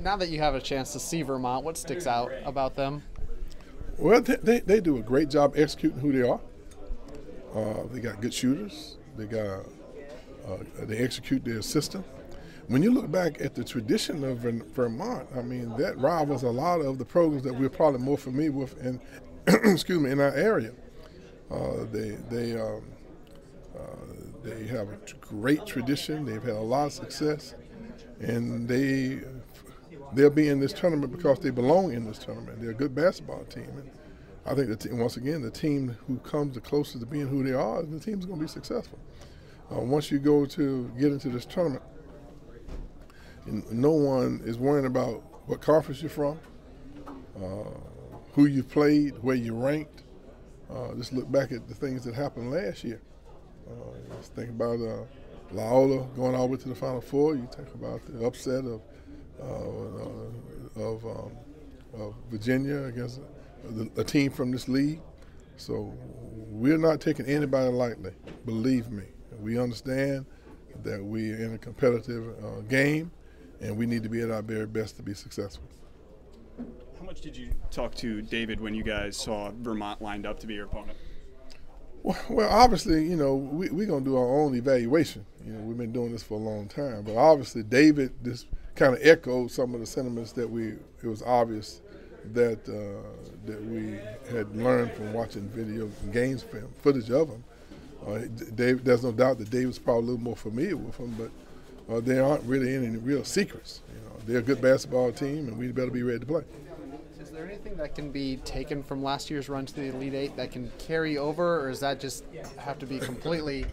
Now that you have a chance to see Vermont, what sticks out about them? Well, they do a great job executing who they are. They got good shooters. They execute their system. When you look back at the tradition of Vermont, I mean, that rivals a lot of the programs that we're probably more familiar with in, excuse me, in our area. They have a great tradition. They've had a lot of success, and they'll be in this tournament because they belong in this tournament. They're a good basketball team, and I think once again, the team who comes the closest to being who they are, the team's going to be successful. Once you get into this tournament, no one is worrying about what conference you're from, who you played, where you ranked. Just look back at the things that happened last year. Just think about Loyola going all the way to the Final Four. You think about the upset of Virginia against a team from this league. So we're not taking anybody lightly, believe me. We understand that we're in a competitive game, and we need to be at our very best to be successful. How much did you talk to David when you guys saw Vermont lined up to be your opponent? Well, obviously, we're going to do our own evaluation. We've been doing this for a long time. But obviously, David just kind of echoed some of the sentiments that it was obvious that we had learned from watching video games film, footage of him. There's no doubt that David's probably a little more familiar with him, but there aren't really any real secrets. They're a good basketball team, and we better be ready to play. Is there anything that can be taken from last year's run to the Elite Eight that can carry over, or does that just have to be completely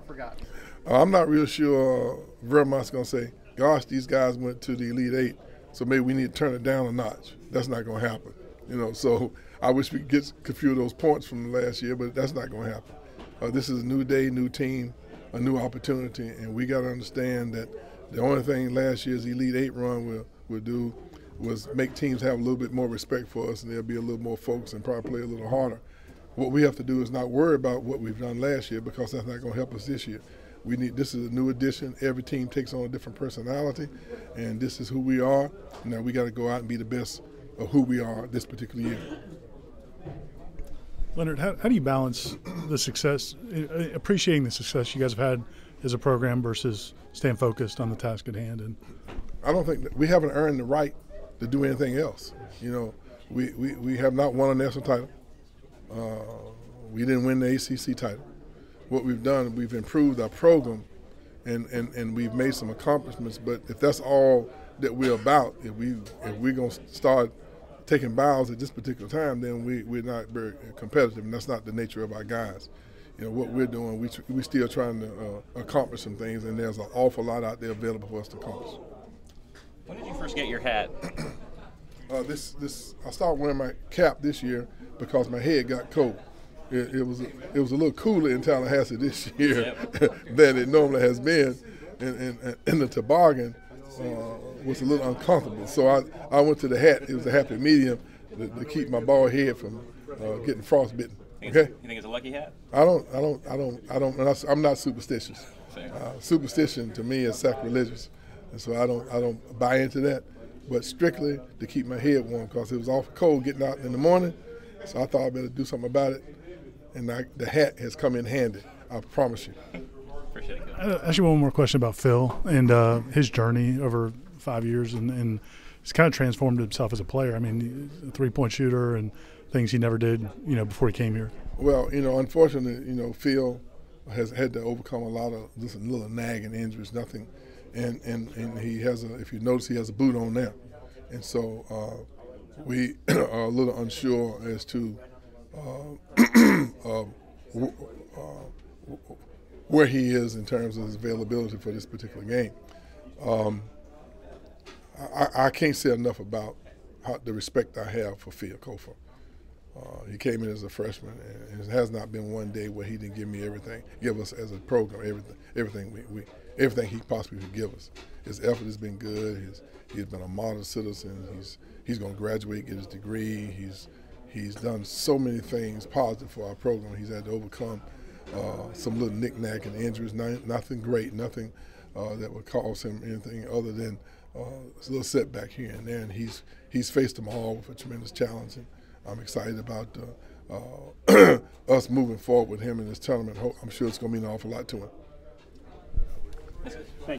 forgotten? I'm not real sure Vermont's going to say, gosh, these guys went to the Elite Eight, so maybe we need to turn it down a notch. That's not going to happen. So I wish we could get a few of those points from last year, but that's not going to happen. This is a new day, new team, a new opportunity, and we got to understand that the only thing last year's Elite Eight run will do was make teams have a little bit more respect for us, and they'll be a little more focused and probably play a little harder. What we have to do is not worry about what we've done last year, because that's not going to help us this year. This is a new addition. Every team takes on a different personality, and this is who we are. Now we got to go out and be the best of who we are this particular year. Leonard, how do you balance the success, appreciating the success you guys have had as a program versus staying focused on the task at hand? And I don't think that we haven't earned the right to do anything else. We have not won a national title. We didn't win the ACC title. What we've done, we've improved our program, and we've made some accomplishments. But if that's all that we're about, if we're going to start taking bows at this particular time, then we're not very competitive, and that's not the nature of our guys. What we're doing, we're still trying to accomplish some things, and there's an awful lot out there available for us to accomplish. When did you first get your hat? I started wearing my cap this year because my head got cold. It was a little cooler in Tallahassee this year than it normally has been, and the toboggan was a little uncomfortable. So I went to the hat. It was a happy medium to keep my bald head from getting frostbitten. Okay. You think it's a lucky hat? I'm not superstitious. Superstition to me is sacrilegious, and so I don't buy into that. But strictly to keep my head warm, because it was awful cold getting out in the morning. So I thought I better do something about it, and the hat has come in handy. I promise you. Appreciate it. Actually, one more question about Phil and his journey over 5 years, and he's kind of transformed himself as a player. I mean, a three-point shooter and things he never did, before he came here. Well, unfortunately, Phil has had to overcome a lot of just little nagging injuries, nothing, and he has if you notice, he has a boot on now, and so we are a little unsure as to where he is in terms of his availability for this particular game. I can't say enough about the respect I have for Phil Kofor. He came in as a freshman, and it has not been one day where he didn't give us as a program everything he possibly could give us. His effort has been good. He's been a model citizen. He's going to graduate, get his degree. He's done so many things positive for our program. He's had to overcome some little knick-knack and injuries. Nothing great, nothing that would cause him anything other than it's a little setback here and there, and he's faced them all with a tremendous challenge. And I'm excited about us moving forward with him in this tournament. I'm sure it's going to mean an awful lot to him.